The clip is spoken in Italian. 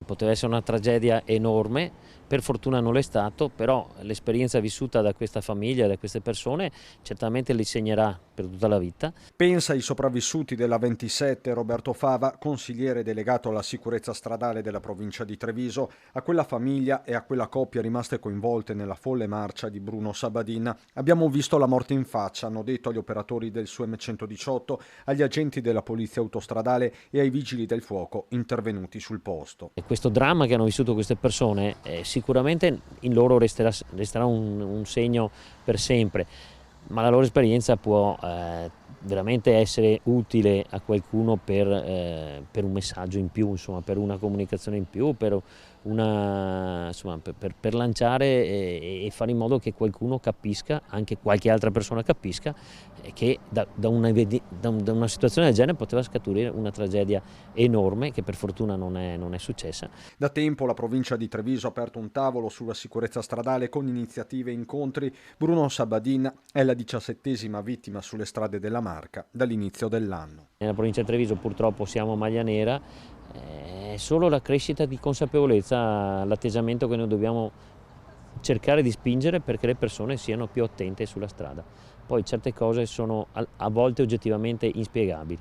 Poteva essere una tragedia enorme, per fortuna non l'è stato, però l'esperienza vissuta da questa famiglia, da queste persone, certamente li segnerà per tutta la vita. Pensa ai sopravvissuti della 27, Roberto Fava, consigliere delegato alla sicurezza stradale della provincia di Treviso, a quella famiglia e a quella coppia rimaste coinvolte nella folle marcia di Bruno Sabadin. Abbiamo visto la morte in faccia, hanno detto agli operatori del SUEM 118, agli agenti della polizia autostradale e ai vigili del fuoco intervenuti sul posto. E questo dramma che hanno vissuto queste persone sicuramente in loro resterà un segno per sempre, ma la loro esperienza può veramente essere utile a qualcuno per un messaggio in più, insomma, per una comunicazione in più, per lanciare e fare in modo che qualcuno capisca, anche qualche altra persona capisca, che da una situazione del genere poteva scaturire una tragedia enorme che per fortuna non è successa. Da tempo la provincia di Treviso ha aperto un tavolo sulla sicurezza stradale con iniziative e incontri. Bruno Sabadin è la 17ª vittima sulle strade della Marca dall'inizio dell'anno. Nella provincia di Treviso purtroppo siamo maglia nera, è solo la crescita di consapevolezza, l'atteggiamento che noi dobbiamo cercare di spingere perché le persone siano più attente sulla strada. Poi certe cose sono a volte oggettivamente inspiegabili.